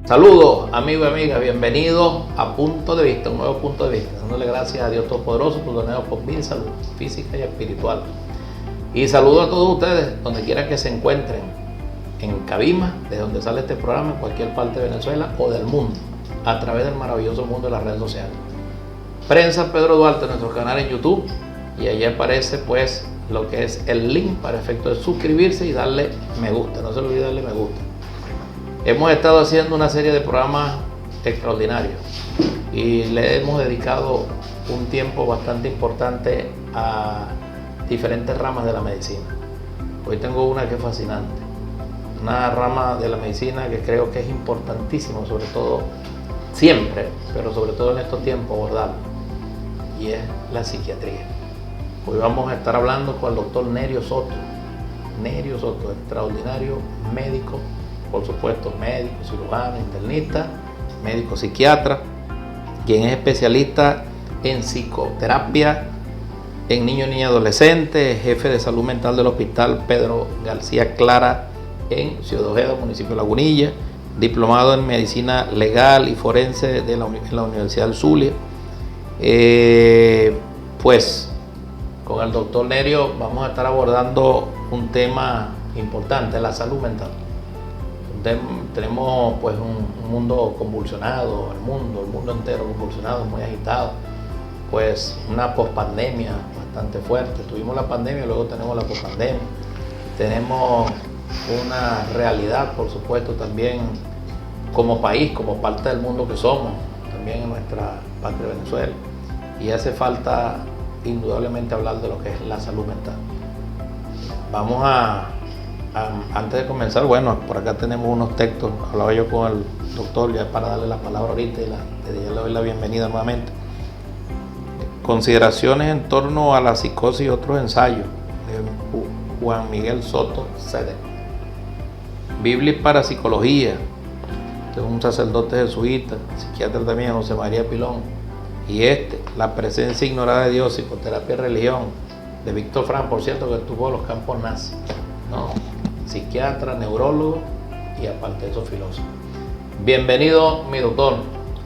Saludos amigos y amigas, bienvenidos a Punto de Vista, un nuevo punto de vista, dándole gracias a Dios Todopoderoso por darnos por vida y salud física y espiritual. Y saludos a todos ustedes, donde quiera que se encuentren, en Cabima, de donde sale este programa, en cualquier parte de Venezuela o del mundo, a través del maravilloso mundo de las redes sociales. Prensa Pedro Duarte, nuestro canal en YouTube, y allí aparece pues lo que es el link para efecto de suscribirse y darle me gusta, no se olvide darle me gusta. Hemos estado haciendo una serie de programas extraordinarios y le hemos dedicado un tiempo bastante importante a diferentes ramas de la medicina. Hoy tengo una que es fascinante, una rama de la medicina que creo que es importantísimo, sobre todo siempre, pero sobre todo en estos tiempos abordarla, y es la psiquiatría. Hoy vamos a estar hablando con el doctor Nerio Soto, extraordinario médico, por supuesto médico, cirujano, internista, médico psiquiatra, quien es especialista en psicoterapia en niños, niñas y adolescentes, jefe de salud mental del Hospital Pedro García Clara en Ciudad Ojeda, municipio de Lagunilla, diplomado en medicina legal y forense de la Universidad del Zulia. Pues con el doctor Nerio vamos a estar abordando un tema importante, la salud mental. Tenemos pues un mundo convulsionado, el mundo entero convulsionado, muy agitado, pues una pospandemia bastante fuerte. Tuvimos la pandemia, luego tenemos la pospandemia, tenemos una realidad, por supuesto, también como país, como parte del mundo que somos, también en nuestra patria Venezuela, y hace falta indudablemente hablar de lo que es la salud mental. Vamos antes de comenzar, bueno, por acá tenemos unos textos, hablaba yo con el doctor ya para darle la palabra ahorita y ya le doy la bienvenida nuevamente. Consideraciones en torno a la psicosis y otros ensayos, de Juan Miguel Soto Cede. Biblia y Parapsicología, este es un sacerdote jesuita, psiquiatra también, José María Pilón. Y La presencia ignorada de Dios, psicoterapia y religión, de Víctor Frank, por cierto, que estuvo en los campos nazis, ¿no? Psiquiatra, neurólogo y aparte de eso filósofo. Bienvenido mi doctor,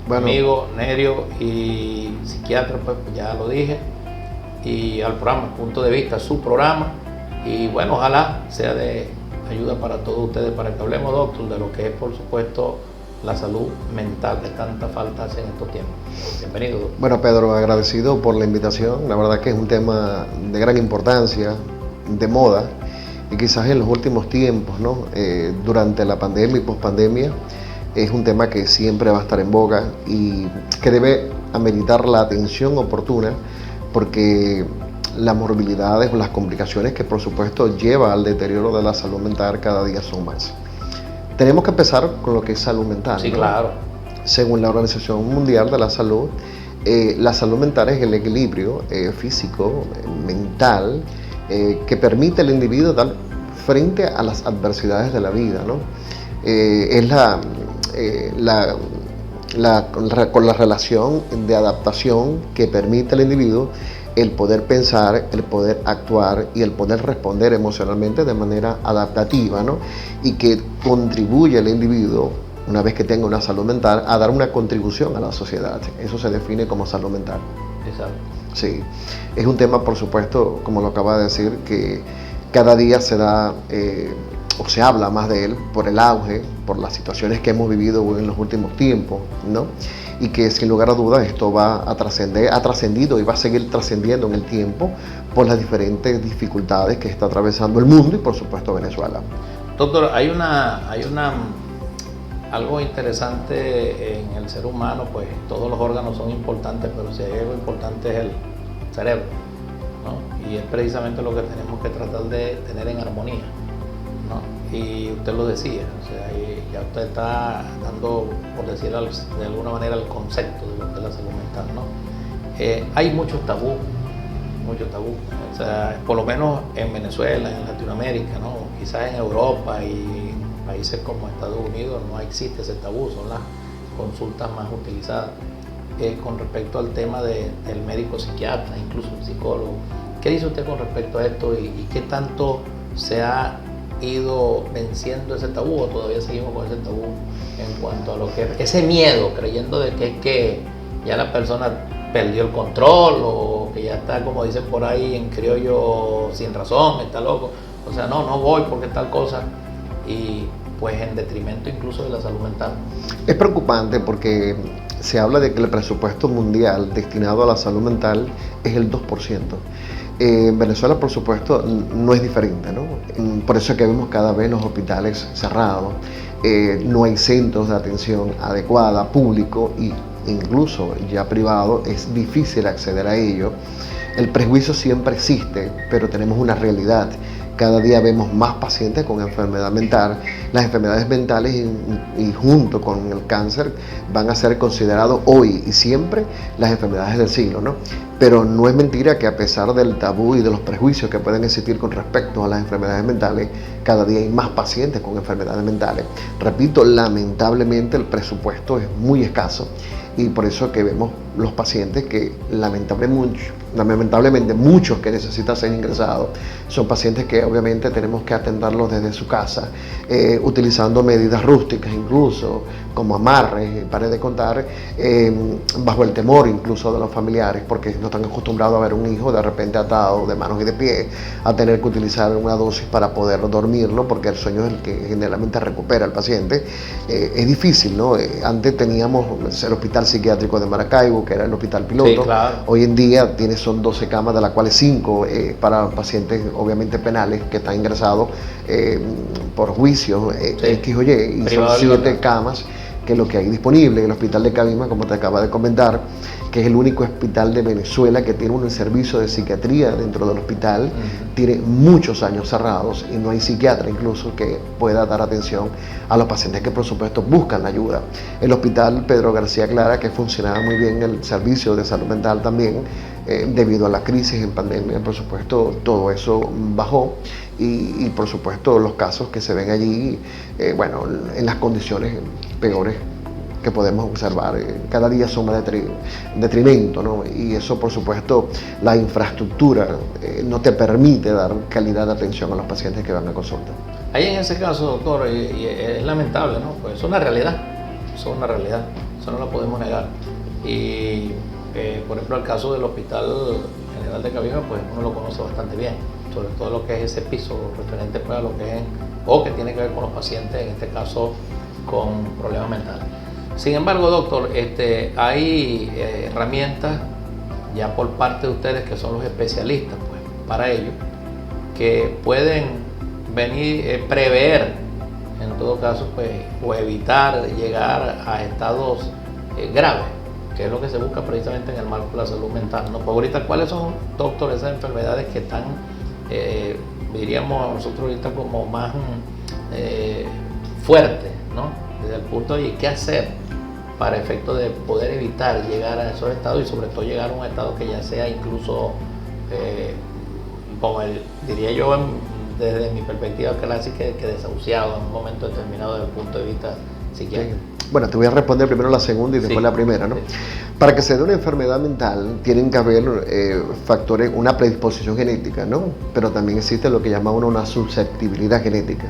amigo Nerio y psiquiatra, pues ya lo dije, y al programa Punto de Vista, su programa, y bueno, ojalá sea de ayuda para todos ustedes, para que hablemos, doctor, de lo que es por supuesto la salud mental que tanta falta hace en estos tiempos. Bienvenido, doctor. Bueno, Pedro, agradecido por la invitación. La verdad que es un tema de gran importancia, de moda, y quizás en los últimos tiempos, ¿no? Durante la pandemia y pospandemia, es un tema que siempre va a estar en boga y que debe ameritar la atención oportuna, porque las morbilidades o las complicaciones que por supuesto lleva al deterioro de la salud mental cada día son más. Tenemos que empezar con lo que es salud mental. Sí, ¿no? claro. Según la Organización Mundial de la Salud mental es el equilibrio físico, mental, que permite al individuo dar frente a las adversidades de la vida, ¿no? Es con la relación de adaptación que permite al individuo el poder pensar, el poder actuar y el poder responder emocionalmente de manera adaptativa, ¿no? Y que contribuye al individuo, una vez que tenga una salud mental, a dar una contribución a la sociedad. Eso se define como salud mental. Exacto. Sí, es un tema, por supuesto, como lo acaba de decir, que cada día se da o se habla más de él por el auge, por las situaciones que hemos vivido en los últimos tiempos, ¿no? Y que sin lugar a dudas esto va a trascender, ha trascendido y va a seguir trascendiendo en el tiempo por las diferentes dificultades que está atravesando el mundo y por supuesto Venezuela. Doctor, hay algo interesante en el ser humano, pues todos los órganos son importantes, pero si hay algo importante es el cerebro, ¿no? Y es precisamente lo que tenemos que tratar de tener en armonía, ¿no? Y usted lo decía, o sea, ya usted está dando, por decirlo de alguna manera, el concepto de lo que es la salud mental, ¿no? Hay muchos tabú, o sea, por lo menos en Venezuela, en Latinoamérica, ¿no? Quizás en Europa y países como Estados Unidos no existe ese tabú, son las consultas más utilizadas. Con respecto al tema del médico psiquiatra, incluso el psicólogo, ¿qué dice usted con respecto a esto y qué tanto se ha ido venciendo ese tabú o todavía seguimos con ese tabú en cuanto a lo que es ese miedo, creyendo de que es que ya la persona perdió el control o que ya está, como dicen por ahí en criollo, sin razón, está loco? O sea, no voy porque tal cosa, y pues en detrimento incluso de la salud mental. Es preocupante porque se habla de que el presupuesto mundial destinado a la salud mental es el 2%. En Venezuela, por supuesto, no es diferente, ¿no? Por eso es que vemos cada vez los hospitales cerrados, no hay centros de atención adecuada, público e incluso ya privado, es difícil acceder a ello. El prejuicio siempre existe, pero tenemos una realidad. Cada día vemos más pacientes con enfermedad mental. Las enfermedades mentales y junto con el cáncer van a ser considerados hoy y siempre las enfermedades del siglo, ¿no? Pero no es mentira que a pesar del tabú y de los prejuicios que pueden existir con respecto a las enfermedades mentales, cada día hay más pacientes con enfermedades mentales. Repito, lamentablemente el presupuesto es muy escaso y por eso que vemos los pacientes que lamentablemente muchos que necesitan ser ingresados son pacientes que obviamente tenemos que atenderlos desde su casa, utilizando medidas rústicas incluso, como amarres, para de contar, bajo el temor incluso de los familiares, porque no están acostumbrados a ver un hijo de repente atado de manos y de pies, a tener que utilizar una dosis para poder dormirlo, porque el sueño es el que generalmente recupera al paciente. Es difícil, ¿no? Antes teníamos el hospital psiquiátrico de Maracaibo, que era el hospital piloto. Sí, claro. Hoy en día son 12 camas, de las cuales 5 para pacientes obviamente penales que están ingresados por juicio, X o Y, y son 7 camas que es lo que hay disponible. El hospital de Cabima, como te acaba de comentar, que es el único hospital de Venezuela que tiene un servicio de psiquiatría dentro del hospital, tiene muchos años cerrados y no hay psiquiatra incluso que pueda dar atención a los pacientes que por supuesto buscan ayuda. El hospital Pedro García Clara, que funcionaba muy bien el servicio de salud mental también, debido a la crisis en pandemia, por supuesto todo eso bajó y por supuesto los casos que se ven allí, bueno, en las condiciones peores que podemos observar, cada día son más detrimento, ¿no? Y eso por supuesto la infraestructura no te permite dar calidad de atención a los pacientes que van a consulta. Ahí en ese caso, doctor, y es lamentable, ¿no? Pues es una realidad, eso no lo podemos negar. Y por ejemplo el caso del Hospital General de Cabima, pues uno lo conoce bastante bien, sobre todo lo que es ese piso referente pues, a lo que es, o que tiene que ver con los pacientes, en este caso con problemas mentales. Sin embargo, doctor, hay herramientas ya por parte de ustedes que son los especialistas pues, para ello, que pueden venir, prever en todo caso pues, o evitar llegar a estados graves, que es lo que se busca precisamente en el marco de la salud mental, ¿no? Pues ahorita, ¿cuáles son, doctor, esas enfermedades que están, diríamos nosotros ahorita como más fuertes, ¿no? Desde el punto de qué hacer para efecto de poder evitar llegar a esos estados y sobre todo llegar a un estado que ya sea incluso, como diría yo desde mi perspectiva clásica, que desahuciado en un momento determinado desde el punto de vista psiquiátrico? Bueno, te voy a responder primero la segunda y después la primera, ¿no? Para que se dé una enfermedad mental tienen que haber factores, una predisposición genética, ¿no? Pero también existe lo que llama uno una susceptibilidad genética.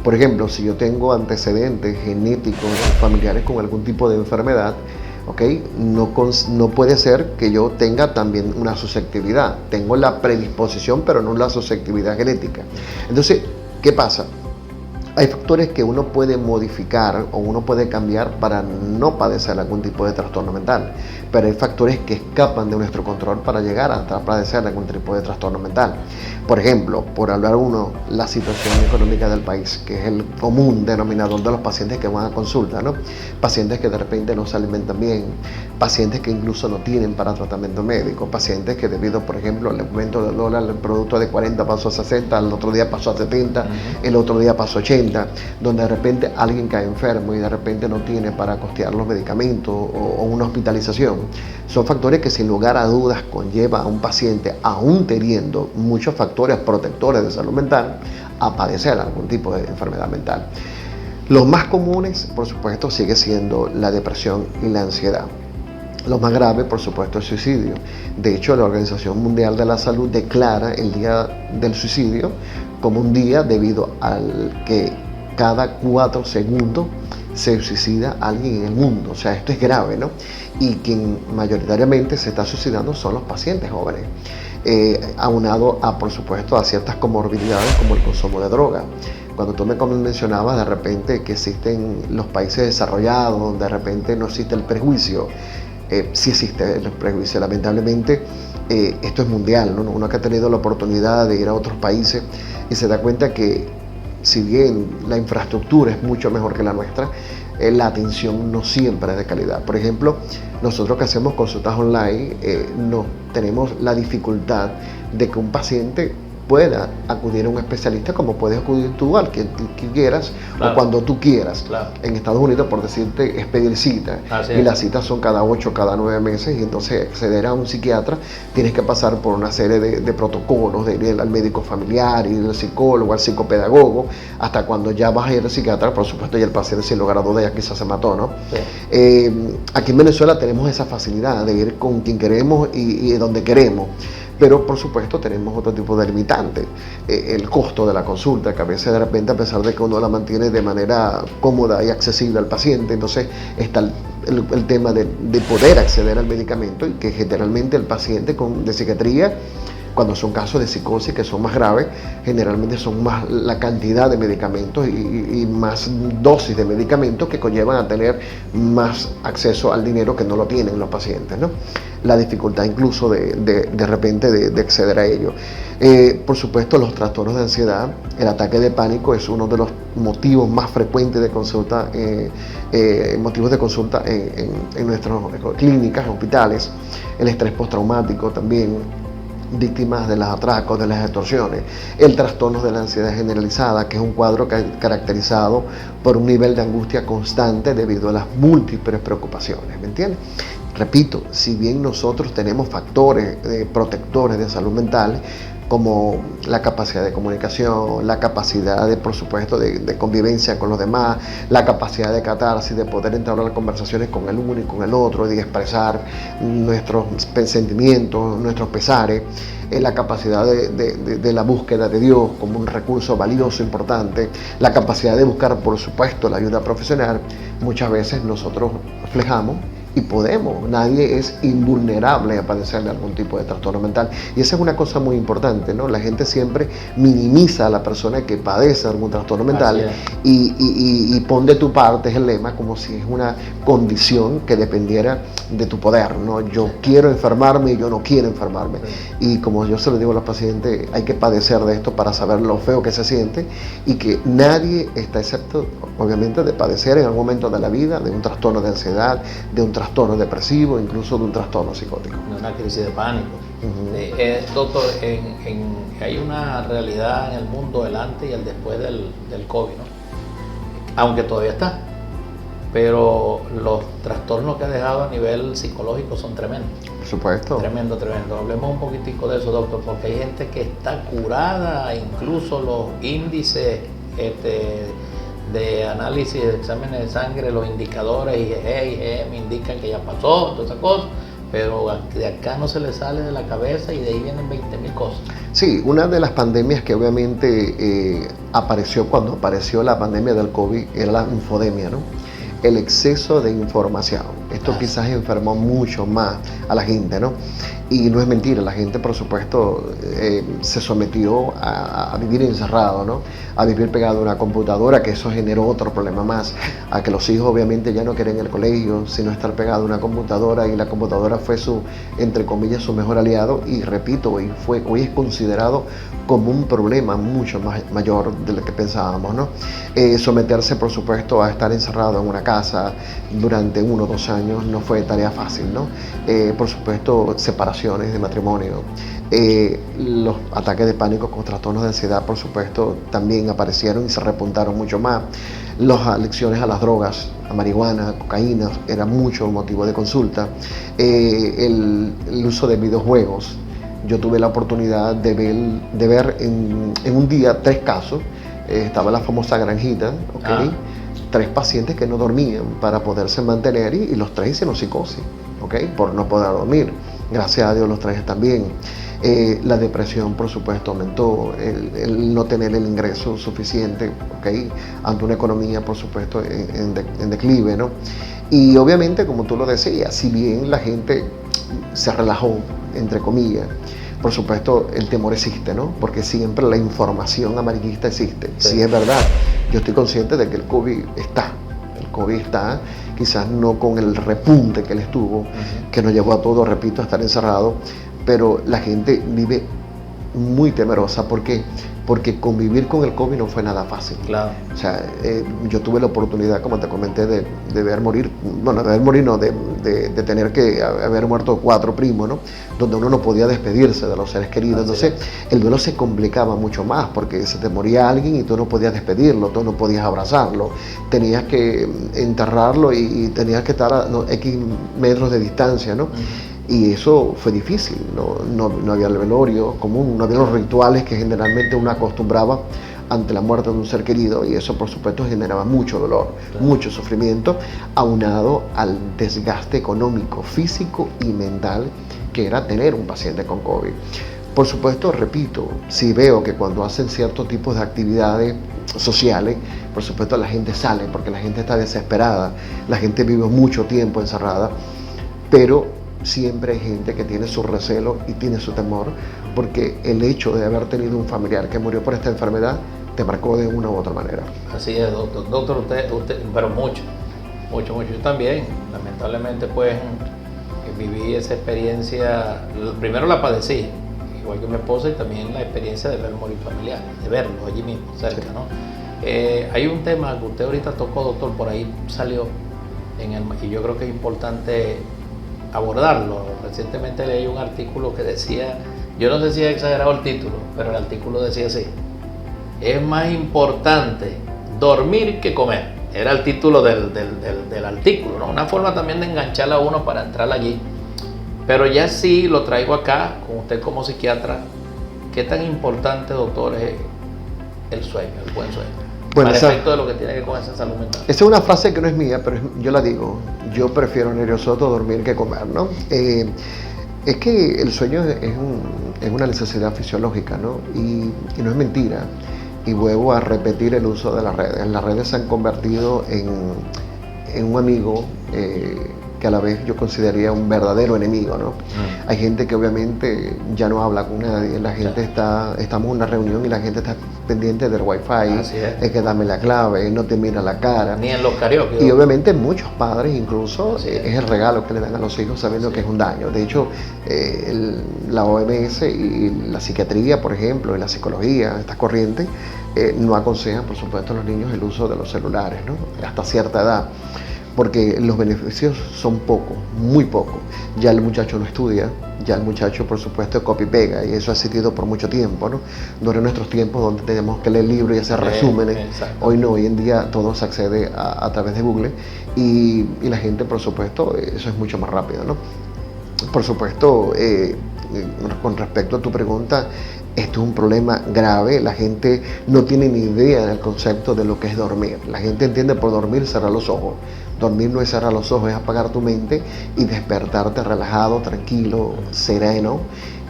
Por ejemplo, si yo tengo antecedentes genéticos familiares con algún tipo de enfermedad, ¿ok? No puede ser que yo tenga también una susceptibilidad. Tengo la predisposición, pero no la susceptibilidad genética. Entonces, ¿qué pasa? Hay factores que uno puede modificar o uno puede cambiar para no padecer algún tipo de trastorno mental, pero hay factores que escapan de nuestro control para llegar a padecer algún tipo de trastorno mental. Por ejemplo, por hablar uno, la situación económica del país, que es el común denominador de los pacientes que van a consulta, ¿no? Pacientes que de repente no se alimentan bien, pacientes que incluso no tienen para tratamiento médico, pacientes que debido, por ejemplo, al aumento del dólar, el producto de 40 pasó a 60, el otro día pasó a 70, el otro día pasó a 80, donde de repente alguien cae enfermo y de repente no tiene para costear los medicamentos o una hospitalización. Son factores que sin lugar a dudas conlleva a un paciente, aún teniendo muchos factores protectores de salud mental, a padecer algún tipo de enfermedad mental. Los más comunes, por supuesto, sigue siendo la depresión y la ansiedad. Lo más grave, por supuesto, es el suicidio. De hecho, la Organización Mundial de la Salud declara el Día del Suicidio como un día debido al que cada 4 segundos se suicida alguien en el mundo. O sea, esto es grave, ¿no? Y quien mayoritariamente se está suicidando son los pacientes jóvenes, aunado a, por supuesto, a ciertas comorbilidades como el consumo de droga. Cuando tú me mencionabas de repente que existen los países desarrollados, donde de repente no existe el prejuicio, sí existe el prejuicio, lamentablemente. Esto es mundial, ¿no? Uno que ha tenido la oportunidad de ir a otros países y se da cuenta que si bien la infraestructura es mucho mejor que la nuestra, la atención no siempre es de calidad. Por ejemplo, nosotros que hacemos consultas online, no tenemos la dificultad de que un paciente pueda acudir a un especialista como puedes acudir tú al que tú quieras, claro, o cuando tú quieras. Claro. En Estados Unidos, por decirte, es pedir cita. Y las citas son cada 8, cada 9 meses, y entonces acceder a un psiquiatra tienes que pasar por una serie de protocolos, de ir al médico familiar, ir al psicólogo, al psicopedagogo, hasta cuando ya vas a ir al psiquiatra, por supuesto, ya el paciente sin lugar a dudas ya quizás se mató, ¿no? Sí. Aquí en Venezuela tenemos esa facilidad de ir con quien queremos y donde queremos. Pero por supuesto tenemos otro tipo de limitante, el costo de la consulta, que a veces de repente, a pesar de que uno la mantiene de manera cómoda y accesible al paciente, entonces está el tema de poder acceder al medicamento, y que generalmente el paciente de psiquiatría, cuando son casos de psicosis que son más graves, generalmente son más la cantidad de medicamentos y más dosis de medicamentos que conllevan a tener más acceso al dinero que no lo tienen los pacientes, ¿no? La dificultad incluso de repente de acceder a ello. Por supuesto, los trastornos de ansiedad, el ataque de pánico es uno de los motivos más frecuentes de consulta, motivos de consulta en nuestras clínicas, hospitales. El estrés postraumático también, víctimas de los atracos, de las extorsiones, el trastorno de la ansiedad generalizada, que es un cuadro caracterizado por un nivel de angustia constante debido a las múltiples preocupaciones, ¿me entiendes? Repito, si bien nosotros tenemos factores protectores de salud mental, como la capacidad de comunicación, la capacidad de, por supuesto, de convivencia con los demás, la capacidad de catarsis, de poder entablar conversaciones con el uno y con el otro, de expresar nuestros sentimientos, nuestros pesares, la capacidad de la búsqueda de Dios como un recurso valioso, importante, la capacidad de buscar, por supuesto, la ayuda profesional. Muchas veces nosotros reflejamos y podemos, nadie es invulnerable a padecer de algún tipo de trastorno mental, y esa es una cosa muy importante, ¿no? La gente siempre minimiza a la persona que padece algún trastorno mental y pon de tu parte, es el lema, como si es una condición que dependiera de tu poder, ¿no? Yo quiero enfermarme y yo no quiero enfermarme, y como yo se lo digo a los pacientes, hay que padecer de esto para saber lo feo que se siente, y que nadie está excepto, obviamente, de padecer en algún momento de la vida de un trastorno de ansiedad, de un trastorno depresivo, incluso de un trastorno psicótico. Una crisis de pánico. Doctor, hay una realidad en el mundo, el antes y el después del COVID, ¿no? Aunque todavía está, pero los trastornos que ha dejado a nivel psicológico son tremendos. Por supuesto. Tremendo. Hablemos un poquitico de eso, doctor, porque hay gente que está curada, incluso los índices de análisis de exámenes de sangre, los indicadores IgG, me indican que ya pasó, todas esas cosas, pero de acá no se le sale de la cabeza y de ahí vienen 20.000 cosas. Sí, una de las pandemias que obviamente apareció cuando apareció la pandemia del COVID era la infodemia, ¿no? El exceso de información. Esto quizás enfermó mucho más a la gente, ¿no? Y no es mentira, la gente, por supuesto, se sometió a vivir encerrado, ¿no? A vivir pegado a una computadora, que eso generó otro problema más, a que los hijos obviamente ya no quieren ir al colegio, sino estar pegado a una computadora, y la computadora fue su, entre comillas, su mejor aliado, y repito, hoy es considerado como un problema mucho más mayor de lo que pensábamos, ¿no? Someterse, por supuesto, a estar encerrado en una casa durante 1 o 2 años no fue tarea fácil, ¿no? Por supuesto, separaciones de matrimonio, los ataques de pánico con trastornos de ansiedad, por supuesto, también aparecieron y se repuntaron mucho más. Las adicciones a las drogas, a marihuana, cocaína, era mucho motivo de consulta. El uso de videojuegos. Yo tuve la oportunidad de ver en un día 3 casos. Estaba la famosa granjita, ¿okay? 3 pacientes que no dormían para poderse mantener, y los 3 hicieron psicosis, ¿okay? Por no poder dormir. gracias a Dios los trajes también. La depresión, por supuesto, aumentó, el no tener el ingreso suficiente, ¿okay? Ante una economía, por supuesto, en declive, ¿no? Y obviamente, como tú lo decías, si bien la gente se relajó, entre comillas, por supuesto, el temor existe, ¿no? Porque siempre la información amarillista existe. Sí, es verdad, yo estoy consciente de que el COVID está, quizás no con el repunte que él estuvo, que nos llevó a todos, repito, a estar encerrados, pero la gente vive muy temerosa. ¿Por qué? Porque convivir con el COVID no fue nada fácil. Claro. O sea, yo tuve la oportunidad, como te comenté, de ver morir, bueno, de ver morir no, de tener que haber muerto 4 primos, ¿no? Donde uno no podía despedirse de los seres queridos. Entonces, el duelo se complicaba mucho más, porque se te moría alguien y tú no podías despedirlo, tú no podías abrazarlo, tenías que enterrarlo y tenías que estar a X metros de distancia, ¿no? Y eso fue difícil, no había el velorio común, no había los rituales que generalmente uno acostumbraba ante la muerte de un ser querido, y eso por supuesto generaba mucho dolor, mucho sufrimiento, aunado al desgaste económico, físico y mental que era tener un paciente con COVID. Por supuesto, repito, si veo que cuando hacen ciertos tipos de actividades sociales, por supuesto la gente sale porque la gente está desesperada, la gente vive mucho tiempo encerrada, pero siempre hay gente que tiene su recelo y tiene su temor, porque el hecho de haber tenido un familiar que murió por esta enfermedad te marcó de una u otra manera. Así es, doctor. Doctor, usted pero mucho. Yo también, lamentablemente, pues, viví esa experiencia. Primero la padecí, igual que mi esposa, y también la experiencia de ver morir familiares, de verlo allí mismo, cerca, sí. ¿No? Hay un tema que usted ahorita tocó, doctor, por ahí salió, y yo creo que es importante abordarlo. Recientemente leí un artículo que decía, yo no sé si he exagerado el título, pero el artículo decía así: es más importante dormir que comer. Era el título del artículo, ¿no? Una forma también de enganchar a uno para entrar allí. Pero ya sí lo traigo acá, con usted como psiquiatra. ¿Qué tan importante, doctor, es el sueño, el buen sueño? Bueno, al respecto de lo que tiene que ver con esa salud mental. Esa es una frase que no es mía, pero yo la digo. Yo prefiero, Nerio Soto, dormir que comer, ¿no? Es que el sueño es una necesidad fisiológica, ¿no? Y no es mentira. Y vuelvo a repetir el uso de las redes. Las redes se han convertido en un amigo que a la vez yo consideraría un verdadero enemigo, ¿no? Hay gente que obviamente ya no habla con nadie, la gente estamos en una reunión y la gente está pendiente del wifi, es que dame la clave, no te mira la cara. Ni en los karaoke. Y obviamente muchos padres incluso es el regalo que le dan a los hijos sabiendo que es un daño. De hecho, la OMS y la psiquiatría, por ejemplo, y la psicología, estas corrientes, no aconsejan, por supuesto, a los niños el uso de los celulares, ¿no? Hasta cierta edad, porque los beneficios son pocos, muy pocos. Ya el muchacho no estudia, ya el muchacho, por supuesto, copia y pega, y eso ha existido por mucho tiempo, ¿no? No eran nuestros tiempos donde teníamos que leer libros y hacer resúmenes. Hoy no, hoy en día todo se accede a través de Google, y la gente, por supuesto, eso es mucho más rápido, ¿no? Por supuesto, con respecto a tu pregunta, esto es un problema grave. La gente no tiene ni idea del concepto de lo que es dormir. La gente entiende por dormir cerrar los ojos. Dormir no es cerrar los ojos, es apagar tu mente y despertarte relajado, tranquilo, sereno.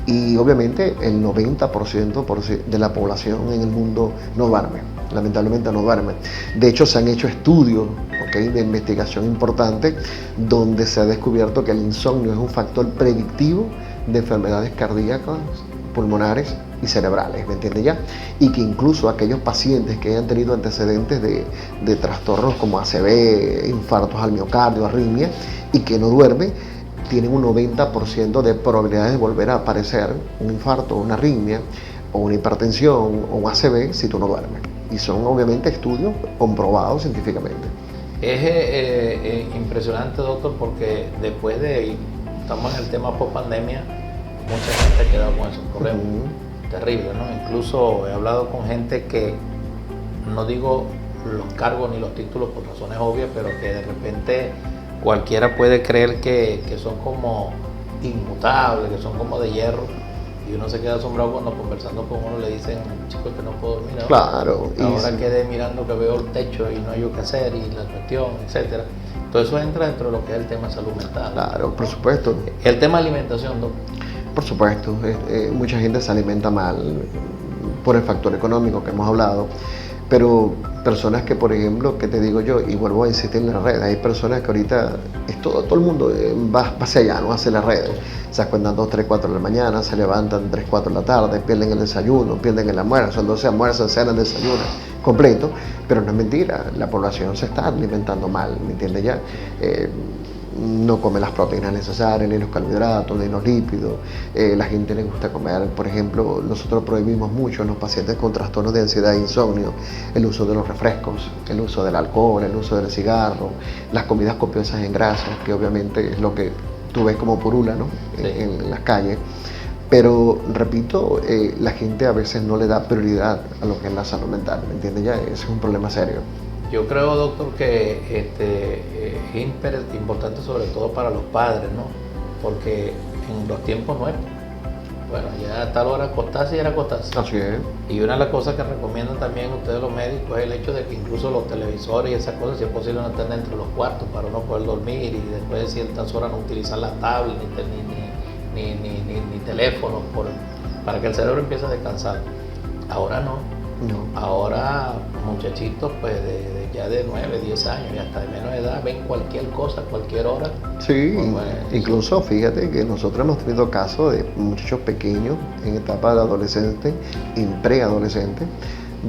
Y obviamente el 90% de la población en el mundo no duerme, lamentablemente no duerme. De hecho, se han hecho estudios de investigación importantes donde se ha descubierto que el insomnio es un factor predictivo de enfermedades cardíacas, pulmonares y cerebrales, ¿me entiendes ya? Y que incluso aquellos pacientes que hayan tenido antecedentes de trastornos como ACV, infartos al miocardio, arritmia, y que no duermen, tienen un 90% de probabilidades de volver a aparecer un infarto, una arritmia, o una hipertensión, o un ACV si tú no duermes. Y son obviamente estudios comprobados científicamente. Es impresionante, doctor, porque después estamos en el tema post-pandemia, mucha gente ha quedado con esos problemas. Terrible, ¿no? Incluso he hablado con gente que, no digo los cargos ni los títulos por razones obvias, pero que de repente cualquiera puede creer que son como inmutables, que son como de hierro, Y uno se queda asombrado cuando conversando con uno le dicen, chicos, que no puedo dormir ahora. Claro. Ahora quedé mirando que veo el techo y no hay qué hacer y la cuestión, etcétera. Todo eso entra dentro de lo que es el tema de salud mental. Claro, por supuesto. El tema de alimentación, doctor. Por supuesto, mucha gente se alimenta mal por el factor económico que hemos hablado, pero personas que, por ejemplo, que te digo yo, y vuelvo a insistir en las redes, hay personas que ahorita, todo el mundo va hacia allá, no hacia las redes, se acuestan 2, 3, 4 de la mañana, se levantan 3, 4 de la tarde, pierden el desayuno, pierden el almuerzo, entonces almuerzan, cenan, desayunan completo, pero no es mentira, la población se está alimentando mal, ¿me entiendes ya? No come las proteínas necesarias, ni los carbohidratos, ni los lípidos. La gente le gusta comer, por ejemplo, nosotros prohibimos mucho en los pacientes con trastornos de ansiedad e insomnio el uso de los refrescos, el uso del alcohol, el uso del cigarro, las comidas copiosas en grasas, que obviamente es lo que tú ves como purula, ¿no? Sí. En las calles. Pero, repito, la gente a veces no le da prioridad a lo que es la salud mental, ¿me entiendes ya? Ese es un problema serio. Yo creo, doctor, que es importante sobre todo para los padres, ¿no? Porque en los tiempos nuestros, bueno, ya a tal hora acostarse y era acostarse. Así es. Y una de las cosas que recomiendan también ustedes los médicos es el hecho de que incluso los televisores y esas cosas, si es posible, no estén dentro de los cuartos para uno poder dormir y después de ciertas horas no utilizar la tablet ni teléfonos para que el cerebro empiece a descansar. Ahora no. Ahora muchachitos pues ya de 9, 10 años y hasta de menos edad ven cualquier cosa, cualquier hora. Sí, pues, incluso fíjate que nosotros hemos tenido casos de muchachos pequeños en etapa de adolescente y preadolescente,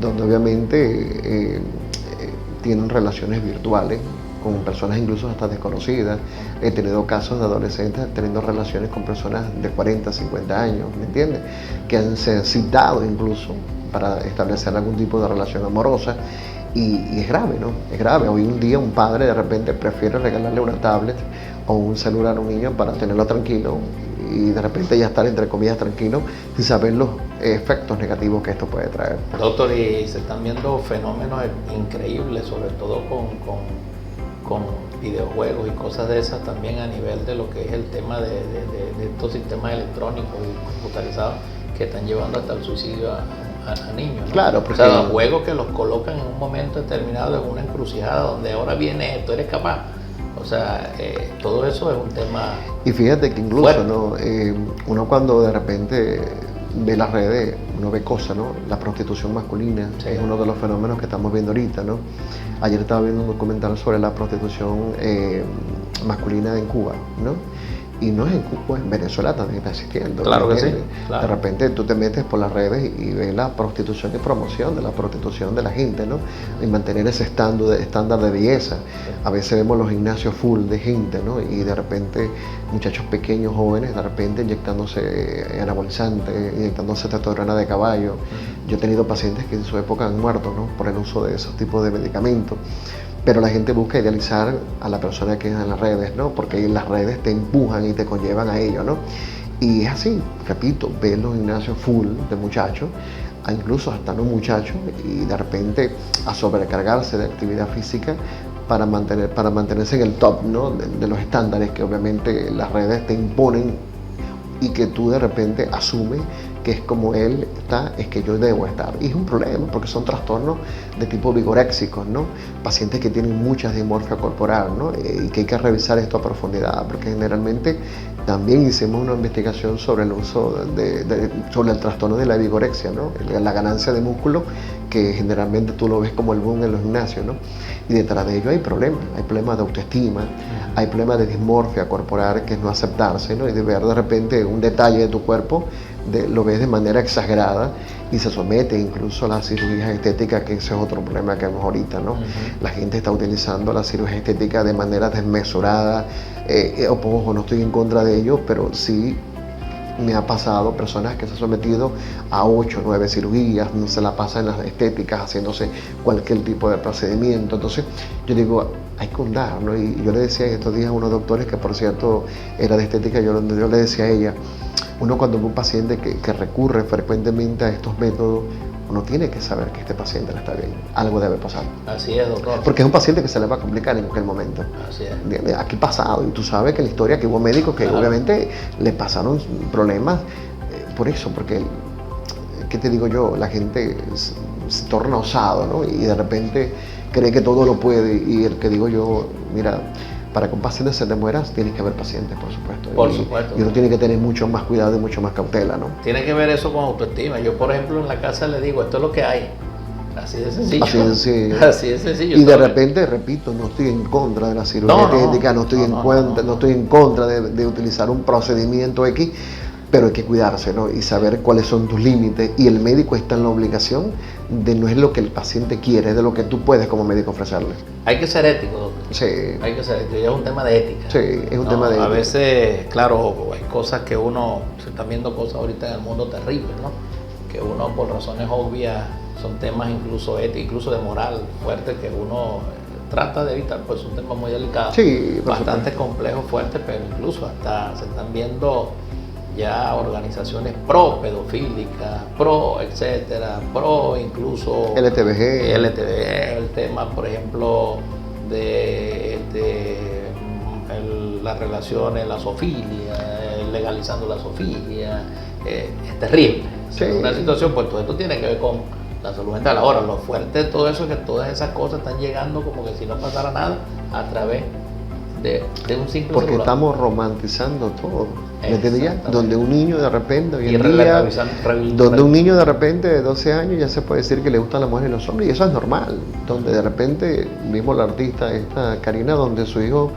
donde obviamente tienen relaciones virtuales con personas incluso hasta desconocidas. He tenido casos de adolescentes teniendo relaciones con personas de 40, 50 años, ¿me entiendes? Que han citado incluso para establecer algún tipo de relación amorosa y es grave, ¿no? Es grave. Hoy un día un padre de repente prefiere regalarle una tablet o un celular a un niño para tenerlo tranquilo y de repente ya estar entre comillas tranquilo sin saber los efectos negativos que esto puede traer. Doctor, y se están viendo fenómenos increíbles, sobre todo con videojuegos y cosas de esas también a nivel de lo que es el tema de estos sistemas electrónicos y computarizados que están llevando hasta el suicidio a niños, ¿no? Claro, porque... O sea, los juegos que los colocan en un momento determinado en una encrucijada donde ahora viene esto, eres capaz. O sea, todo eso es un tema. Y fíjate que incluso, ¿no? Uno cuando de repente ve las redes, uno ve cosas, ¿no? La prostitución masculina, sí, es uno de los fenómenos que estamos viendo ahorita, ¿no? Ayer estaba viendo un documental sobre la prostitución masculina en Cuba, ¿no? Y no es en Cuba, en Venezuela también está existiendo. Claro que sí. Claro. De repente tú te metes por las redes y ves la prostitución y promoción de la prostitución de la gente, ¿no? Y mantener ese estándar de belleza. A veces vemos los gimnasios full de gente, ¿no? Y de repente muchachos pequeños, jóvenes, de repente inyectándose anabolizantes, inyectándose testosterona de caballo. Yo he tenido pacientes que en su época han muerto, ¿no? Por el uso de esos tipos de medicamentos. Pero la gente busca idealizar a la persona que es en las redes, ¿no? Porque en las redes te empujan y te conllevan a ello, ¿no? Y es así, repito, ves los gimnasios full de muchachos, incluso hasta no muchachos, y de repente a sobrecargarse de actividad física para mantenerse en el top, ¿no? de los estándares que obviamente las redes te imponen y que tú de repente asumes que es como él está, es que yo debo estar. Y es un problema porque son trastornos de tipo vigoréxicos, ¿no? Pacientes que tienen mucha dismorfia corporal, ¿no? Y que hay que revisar esto a profundidad, porque generalmente también hicimos una investigación sobre el uso sobre el trastorno de la vigorexia, ¿no? La ganancia de músculo, que generalmente tú lo ves como el boom en los gimnasios, ¿no? Y detrás de ello hay problemas de autoestima, hay problemas de dismorfia corporal, que es no aceptarse, ¿no? Y de ver de repente un detalle de tu cuerpo, lo ves de manera exagerada y se somete incluso a las cirugías estéticas, que ese es otro problema que vemos ahorita, ¿no? La gente está utilizando la cirugía estética de manera desmesurada, ojo, no estoy en contra de ello, pero sí me ha pasado personas que se han sometido a 8 o 9 cirugías, no se la pasan en las estéticas haciéndose cualquier tipo de procedimiento. Entonces yo digo, hay que hundar, ¿no? Y yo le decía en estos días a unos doctores, que por cierto era de estética, yo le decía a ella, uno cuando ve un paciente que recurre frecuentemente a estos métodos, uno tiene que saber que este paciente no está bien, algo debe pasar. Así es, doctor. Porque es un paciente que se le va a complicar en aquel momento. Así es. Aquí ha pasado, y tú sabes que en la historia que hubo médicos que obviamente le pasaron problemas por eso, porque, ¿qué te digo yo? La gente se torna osado, ¿no? Y de repente cree que todo lo puede, y el que digo yo, mira, para que un paciente se te muera, tienes que haber pacientes, por supuesto. Por supuesto. Y uno tiene que tener mucho más cuidado y mucho más cautela, ¿no? Tiene que ver eso con autoestima. Yo, por ejemplo, en la casa le digo, esto es lo que hay. Así de sencillo. Así de sencillo. Así de sencillo. Y de repente, repito, no estoy en contra de la cirugía estética, no estoy en contra de utilizar un procedimiento X, pero hay que cuidarse, ¿no? Y saber cuáles son tus límites. Y el médico está en la obligación de no es lo que el paciente quiere, es de lo que tú puedes como médico ofrecerle. Hay que ser ético, doctor. Sí. Hay que ser ético. Ya es un tema de ética. Sí, es un tema de ética. A veces, claro, hay cosas que se están viendo cosas ahorita en el mundo terribles, ¿no? Que uno, por razones obvias, son temas incluso éticos, incluso de moral fuerte, que uno trata de evitar, pues es un tema muy delicado. Sí, bastante complejo, fuerte, pero incluso hasta se están viendo ya organizaciones pro pedofílicas, pro etcétera, pro incluso LTBG, el tema, por ejemplo, de las relaciones, la zoofilia, legalizando la zoofilia, es terrible. Sí. Es una situación, pues todo esto tiene que ver con la salud mental. Ahora, lo fuerte de todo eso es que todas esas cosas están llegando como que si no pasara nada a través de un simple porque celular. Estamos romantizando todo. ¿Me entiendes ya? Donde un niño de repente, hoy en día, de 12 años ya se puede decir que le gustan las mujeres y los hombres, y eso es normal. Donde de repente vimos la artista esta Karina, donde su hijo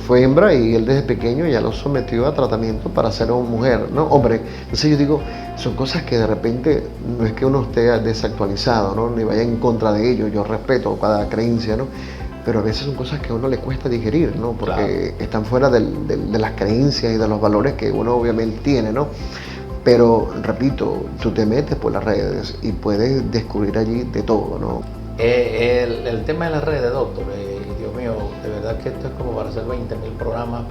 fue hembra y él desde pequeño ya lo sometió a tratamiento para ser una mujer, ¿no? Hombre, entonces yo digo, son cosas que de repente no es que uno esté desactualizado, ¿no? Ni vaya en contra de ello, yo respeto cada creencia, ¿no? Pero a veces son cosas que a uno le cuesta digerir, ¿no? Porque están fuera de las creencias y de los valores que uno obviamente tiene, ¿no? Pero, repito, tú te metes por las redes y puedes descubrir allí de todo, ¿no? El tema de las redes, doctor, Dios mío, de verdad que esto es como para hacer 20.000 programas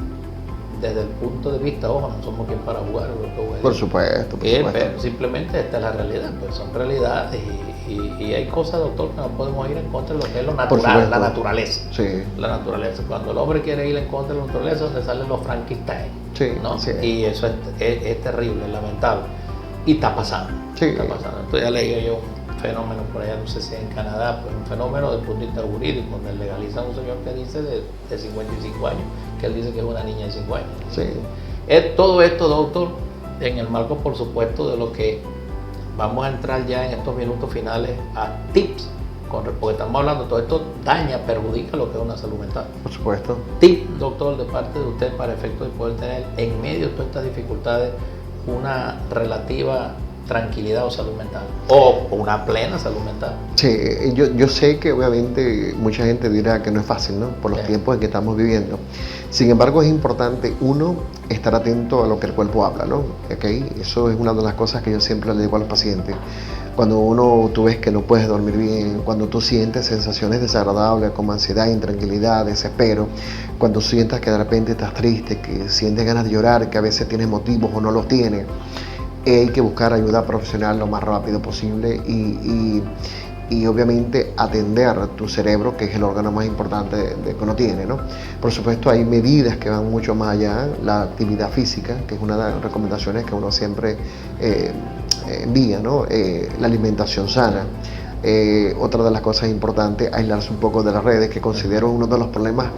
desde el punto de vista, ojo, no somos quien para jugar, por supuesto. Pero simplemente esta es la realidad, pues son realidades y hay cosas, doctor, que no podemos ir en contra de lo que es lo natural, la naturaleza. Sí. La naturaleza. Cuando el hombre quiere ir en contra de la naturaleza, donde salen los Frankenstein, sí, ¿no? Sí. Y eso es terrible, es lamentable. Y está pasando. Sí. Está pasando. Entonces ya leí yo un fenómeno por allá, no sé si en Canadá, pues un fenómeno desde el punto de vista jurídico, donde legalizan a un señor que dice de 55 años, que él dice que es una niña de 5 años. Sí. Todo esto, doctor, en el marco, por supuesto, de lo que vamos a entrar ya en estos minutos finales a tips, porque estamos hablando, todo esto daña, perjudica lo que es una salud mental. Por supuesto. Tip, doctor, de parte de usted para efecto de poder tener en medio de todas estas dificultades una relativa tranquilidad o salud mental, o una plena salud mental. Sí, yo sé que obviamente mucha gente dirá que no es fácil, ¿no? Por los tiempos en que estamos viviendo. Sin embargo, es importante, uno, estar atento a lo que el cuerpo habla, ¿no? ¿Okay? Eso es una de las cosas que yo siempre le digo a los pacientes. Cuando tú ves que no puedes dormir bien, cuando tú sientes sensaciones desagradables como ansiedad, intranquilidad, desespero, cuando sientas que de repente estás triste, que sientes ganas de llorar, que a veces tienes motivos o no los tienes, hay que buscar ayuda profesional lo más rápido posible y obviamente atender tu cerebro, que es el órgano más importante que uno tiene, ¿no? Por supuesto, hay medidas que van mucho más allá, la actividad física, que es una de las recomendaciones que uno siempre envía, ¿no? La alimentación sana. Otra de las cosas importantes, aislarse un poco de las redes, que considero uno de los problemas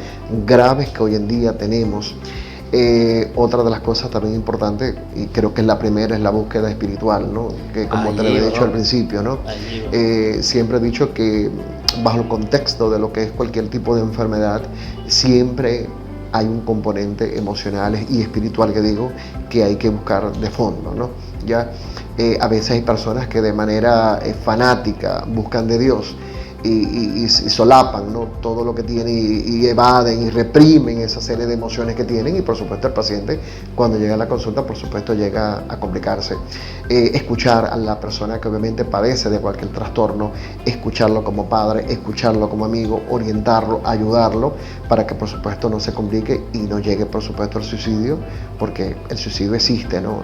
graves que hoy en día tenemos. Otra de las cosas también importantes, y creo que es la primera, es la búsqueda espiritual, ¿no? Que como te lo he dicho al principio, ¿no? Siempre he dicho que bajo el contexto de lo que es cualquier tipo de enfermedad, siempre hay un componente emocional y espiritual, que digo, que hay que buscar de fondo, ¿no? Ya a veces hay personas que de manera fanática buscan de Dios y solapan, ¿no? Todo lo que tienen y evaden y reprimen esa serie de emociones que tienen, y por supuesto el paciente cuando llega a la consulta por supuesto llega a complicarse. Escuchar a la persona que obviamente padece de cualquier trastorno, escucharlo como padre, escucharlo como amigo, orientarlo, ayudarlo para que por supuesto no se complique y no llegue por supuesto al suicidio, porque el suicidio existe, ¿no?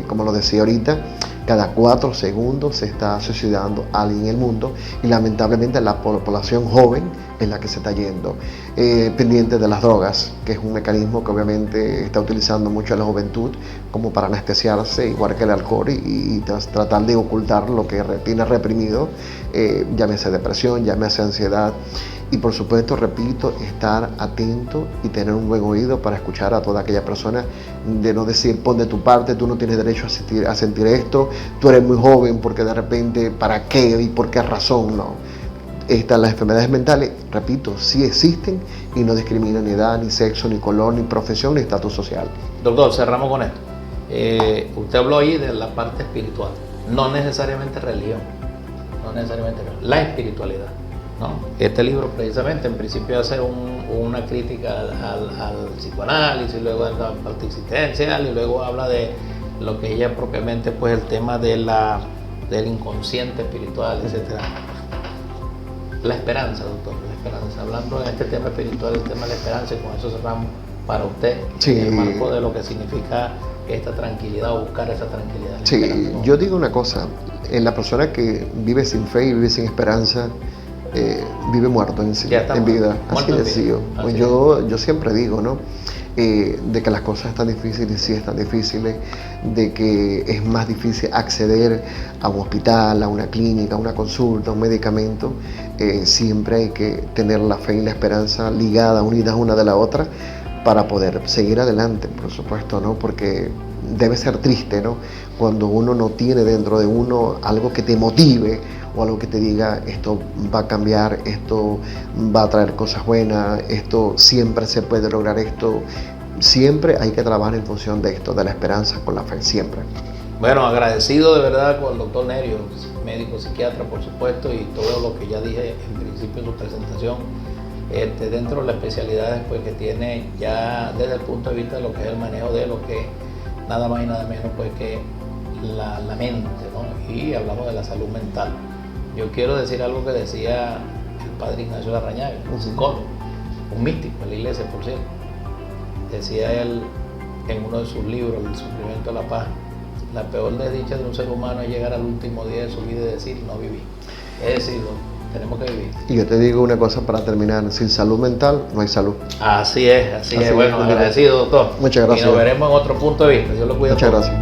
Como lo decía ahorita, cada 4 segundos se está suicidando alguien en el mundo y lamentablemente fundamentalmente la población joven es la que se está yendo, pendiente de las drogas, que es un mecanismo que obviamente está utilizando mucho la juventud como para anestesiarse, igual que el alcohol, y tratar de ocultar lo que tiene reprimido, llámese depresión, llámese ansiedad. Y por supuesto, repito, estar atento y tener un buen oído para escuchar a toda aquella persona, de no decir, pon de tu parte, tú no tienes derecho a sentir esto, tú eres muy joven, porque de repente, ¿para qué y por qué razón? No. Las enfermedades mentales, repito, sí existen y no discriminan ni edad, ni sexo, ni color, ni profesión, ni estatus social. Doctor, cerramos con esto. Usted habló ahí de la parte espiritual, no necesariamente religión, la espiritualidad. ¿no? Este libro precisamente en principio hace una crítica al psicoanálisis, luego a la parte existencial, y luego habla de lo que ella propiamente, pues el tema del inconsciente espiritual, etc. La esperanza, doctor, la esperanza. Hablando en este tema espiritual, el tema de la esperanza, y con eso cerramos para usted, sí, el marco de lo que significa esta tranquilidad o buscar esa tranquilidad. Sí, yo digo una cosa, en la persona que vive sin fe y vive sin esperanza, vive muerto en vida, así de sencillo. Pues yo siempre digo, ¿no? De que las cosas están difíciles, sí están difíciles, de que es más difícil acceder a un hospital, a una clínica, a una consulta, a un medicamento. Siempre hay que tener la fe y la esperanza ligadas, unidas una de la otra, para poder seguir adelante, por supuesto, ¿no? Porque debe ser triste, ¿no? Cuando uno no tiene dentro de uno algo que te motive, o algo que te diga, esto va a cambiar, esto va a traer cosas buenas, esto siempre se puede lograr, esto siempre hay que trabajar en función de esto, de la esperanza con la fe, siempre. Bueno, agradecido de verdad con el doctor Nerio, médico psiquiatra, por supuesto, y todo lo que ya dije en principio en su presentación, dentro de las especialidades pues, que tiene ya desde el punto de vista de lo que es el manejo de lo que es nada más y nada menos pues, que la mente, ¿no? Y hablamos de la salud mental. Yo quiero decir algo que decía el padre Ignacio Larrañaga, un psicólogo, un místico de la iglesia, por cierto. Decía él en uno de sus libros, El sufrimiento de la paz, la peor desdicha de un ser humano es llegar al último día de su vida y decir, no viví. Es decir, tenemos que vivir. Y yo te digo una cosa para terminar, sin salud mental no hay salud. Así es. Bueno, agradecido, doctor. Muchas gracias. Y nos veremos en otro punto de vista. Dios lo cuida. Muchas gracias.